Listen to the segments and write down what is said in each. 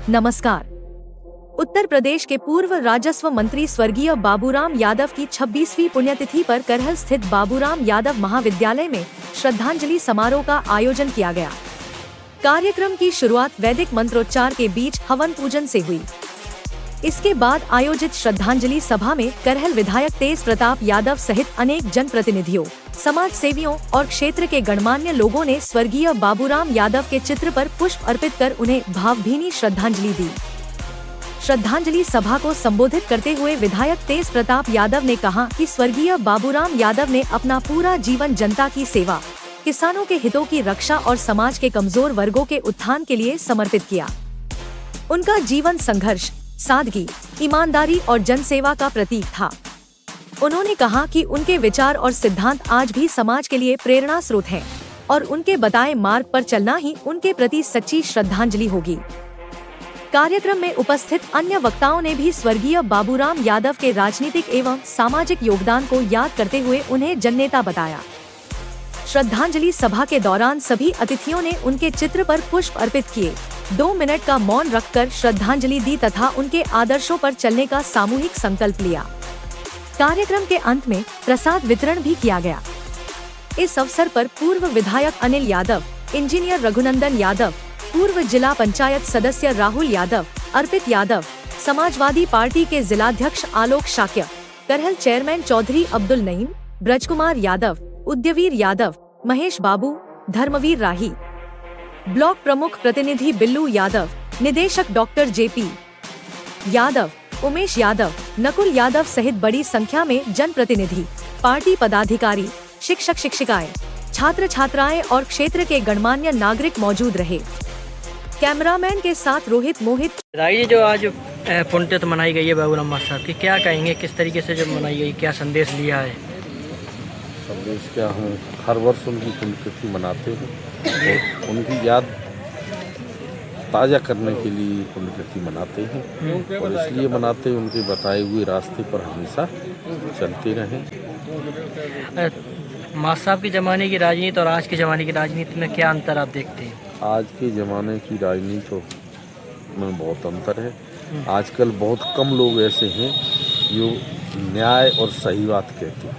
नमस्कार। उत्तर प्रदेश के पूर्व राजस्व मंत्री स्वर्गीय बाबूराम यादव की 26वीं पुण्यतिथि पर करहल स्थित बाबूराम यादव महाविद्यालय में श्रद्धांजलि समारोह का आयोजन किया गया। कार्यक्रम की शुरुआत वैदिक मंत्रोच्चार के बीच हवन पूजन से हुई। इसके बाद आयोजित श्रद्धांजलि सभा में करहल विधायक तेज प्रताप यादव सहित अनेक जनप्रतिनिधियों, समाज सेवियों और क्षेत्र के गणमान्य लोगों ने स्वर्गीय बाबूराम यादव के चित्र पर पुष्प अर्पित कर उन्हें भावभीनी श्रद्धांजलि दी। श्रद्धांजलि सभा को संबोधित करते हुए विधायक तेज प्रताप यादव ने कहा कि स्वर्गीय बाबूराम यादव ने अपना पूरा जीवन जनता की सेवा, किसानों के हितों की रक्षा और समाज के कमजोर वर्गों के उत्थान के लिए समर्पित किया। उनका जीवन संघर्ष, सादगी, ईमानदारी और जनसेवा का प्रतीक था। उन्होंने कहा कि उनके विचार और सिद्धांत आज भी समाज के लिए प्रेरणा स्रोत हैं और उनके बताए मार्ग पर चलना ही उनके प्रति सच्ची श्रद्धांजलि होगी। कार्यक्रम में उपस्थित अन्य वक्ताओं ने भी स्वर्गीय बाबूराम यादव के राजनीतिक एवं सामाजिक योगदान को याद करते हुए उन्हें जननेता बताया। श्रद्धांजलि सभा के दौरान सभी अतिथियों ने उनके चित्र पर पुष्प अर्पित किए, 2 मिनट का मौन रखकर श्रद्धांजलि दी तथा उनके आदर्शों पर चलने का सामूहिक संकल्प लिया। कार्यक्रम के अंत में प्रसाद वितरण भी किया गया। इस अवसर पर पूर्व विधायक अनिल यादव, इंजीनियर रघुनंदन यादव, पूर्व जिला पंचायत सदस्य राहुल यादव, अर्पित यादव, समाजवादी पार्टी के जिलाध्यक्ष आलोक शाक्य, करहल चेयरमैन चौधरी अब्दुल नईम, ब्रजकुमार यादव, उद्यवीर यादव, महेश बाबू, धर्मवीर राही, ब्लॉक प्रमुख प्रतिनिधि बिल्लू यादव, निदेशक डॉक्टर जेपी यादव, उमेश यादव, नकुल यादव सहित बड़ी संख्या में जनप्रतिनिधि, पार्टी पदाधिकारी, शिक्षक शिक्षिकाएं, छात्र छात्राएं और क्षेत्र के गणमान्य नागरिक मौजूद रहे। कैमरामैन के साथ रोहित मोहित। ये जो आज पुण्यतिथि मनाई गई है बाबूराम साहब की, क्या कहेंगे, किस तरीके से जब मनाई गई, क्या संदेश लिया है? संदेश क्या है, हर वर्ष उनकी पुण्यतिथि मनाते हैं और उनकी याद ताज़ा करने के लिए पुण्यतिथि मनाते हैं और इसलिए मनाते हैं उनके बताए हुए रास्ते पर हमेशा चलते रहें। मां साहब के ज़माने की राजनीति और आज के ज़माने की राजनीति में क्या अंतर आप देखते हैं? आज के ज़माने की राजनीति में बहुत अंतर है। आजकल बहुत कम लोग ऐसे हैं जो न्याय और सही बात कहते हैं।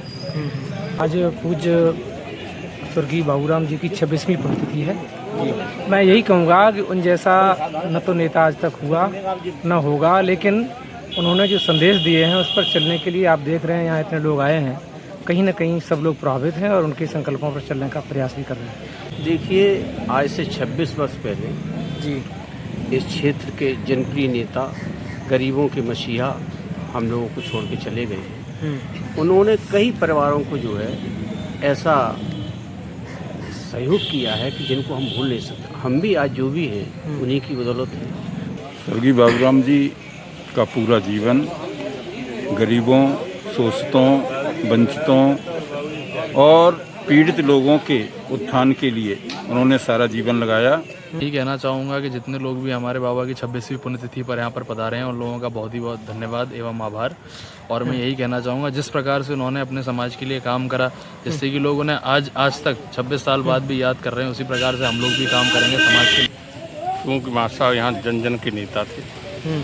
आज पूज्य स्वर्गीय बाबूराम जी की 26वीं पुण्यतिथि है। मैं यही कहूँगा कि उन जैसा न तो नेता आज तक हुआ न होगा, लेकिन उन्होंने जो संदेश दिए हैं उस पर चलने के लिए आप देख रहे हैं यहाँ इतने लोग आए हैं, कहीं न कहीं सब लोग प्रभावित हैं और उनके संकल्पों पर चलने का प्रयास भी कर रहे हैं। देखिए, आज से 26 वर्ष पहले जी इस क्षेत्र के जनप्रिय नेता, गरीबों के मसीहा हम लोगों को छोड़ के चले गए। उन्होंने कई परिवारों को जो है ऐसा सहयोग किया है कि जिनको हम भूल नहीं सकते। हम भी आज जो भी हैं उन्हीं की बदौलत है। स्वर्गीय बाबूराम जी का पूरा जीवन गरीबों, शोषितों, वंचितों और पीड़ित लोगों के उत्थान के लिए उन्होंने सारा जीवन लगाया। यही कहना चाहूँगा कि जितने लोग भी हमारे बाबा की 26वीं पुण्यतिथि पर यहाँ पर पधारे हैं उन लोगों का बहुत ही बहुत धन्यवाद एवं आभार। और मैं यही कहना चाहूँगा, जिस प्रकार से उन्होंने अपने समाज के लिए काम करा, जिससे कि लोग उन्हें आज तक 26 साल बाद भी याद कर रहे हैं, उसी प्रकार से हम लोग भी काम करेंगे समाज के लिए। क्योंकि मां साहब यहाँ जन जन के नेता थे।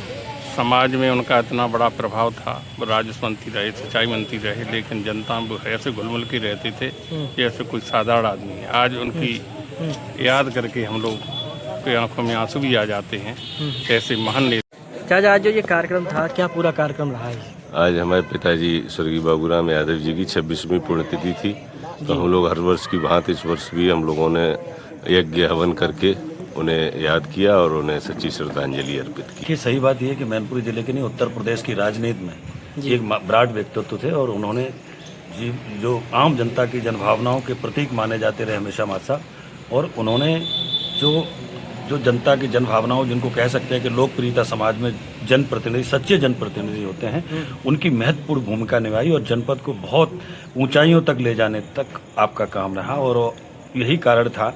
समाज में उनका इतना बड़ा प्रभाव था। वो राजस्व मंत्री रहे, सिंचाई मंत्री रहे, लेकिन जनता में ऐसे घुलमिल के रहते थे जैसे कोई साधारण आदमी है। आज उनकी याद करके हम लोग के आंखों में आंसू भी आ जाते हैं। ऐसे महान नेता। चाचा, आज जो ये कार्यक्रम था, क्या पूरा कार्यक्रम रहा है? आज हमारे पिताजी स्वर्गीय बाबूराम यादव जी की 26वीं पुण्यतिथि थी, तो हम लोग हर वर्ष की भांति इस वर्ष भी हम लोगों ने यज्ञ हवन करके उन्हें याद किया और उन्हें सच्ची श्रद्धांजलि अर्पित की। कि सही बात यह है कि मैनपुरी जिले के नहीं, उत्तर प्रदेश की राजनीति में एक विराट व्यक्तित्व थे और उन्होंने जो आम जनता की जनभावनाओं के प्रतीक माने जाते रहे हमेशा मां साहब। और उन्होंने जो जनता की जनभावनाओं, जिनको कह सकते हैं कि लोकप्रियता समाज में जनप्रतिनिधि, सच्चे जनप्रतिनिधि होते हैं, उनकी महत्वपूर्ण भूमिका निभाई और जनपद को बहुत ऊंचाइयों तक ले जाने तक आपका काम रहा। और यही कारण था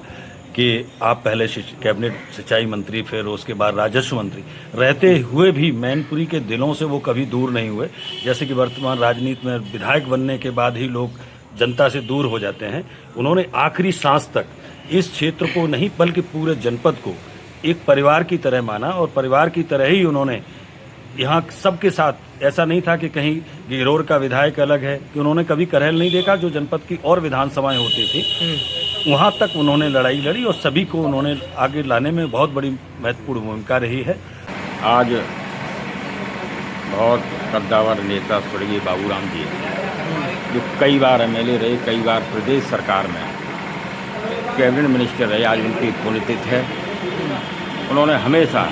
कि आप पहले कैबिनेट सिंचाई मंत्री, फिर उसके बाद राजस्व मंत्री रहते हुए भी मैनपुरी के दिलों से वो कभी दूर नहीं हुए। जैसे कि वर्तमान राजनीति में विधायक बनने के बाद ही लोग जनता से दूर हो जाते हैं, उन्होंने आखिरी सांस तक इस क्षेत्र को नहीं बल्कि पूरे जनपद को एक परिवार की तरह माना और परिवार की तरह ही उन्होंने यहाँ सबके साथ, ऐसा नहीं था कि कहीं गिरोर का विधायक अलग है, कि उन्होंने कभी करहल नहीं देखा, जो जनपद की और विधानसभाएं होती थी वहाँ तक उन्होंने लड़ाई लड़ी और सभी को उन्होंने आगे लाने में बहुत बड़ी महत्वपूर्ण भूमिका रही है। आज बहुत कद्दावर नेता स्वर्गीय बाबूराम जी जो कई बार एमएलए रहे, कई बार प्रदेश सरकार में कैबिनेट मिनिस्टर रहे, आज उनकी पुण्यतिथि है। उन्होंने हमेशा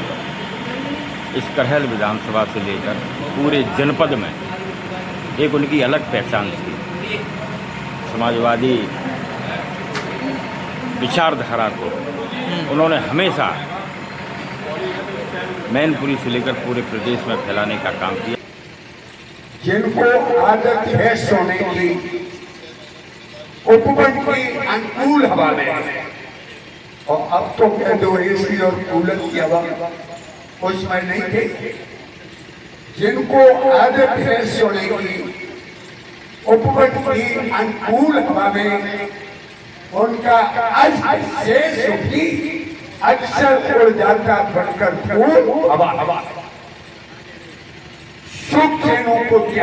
इस करहल विधानसभा से लेकर पूरे जनपद में एक उनकी अलग पहचान थी। समाजवादी विचारधारा को उन्होंने हमेशा मैनपुरी से लेकर पूरे प्रदेश में फैलाने का काम किया। जिनको आदत है सोने की, उपवन की अनुकूल हवा में, और अब तो कह दो एसी और कूलर की हवा उसमें नहीं थे। जिनको आदत है सोने की, उपवन की अनुकूल हवा में, उनका आज से सुखी अक्सर उड़ जाता बनकर फूल हवा। सुख चैनों को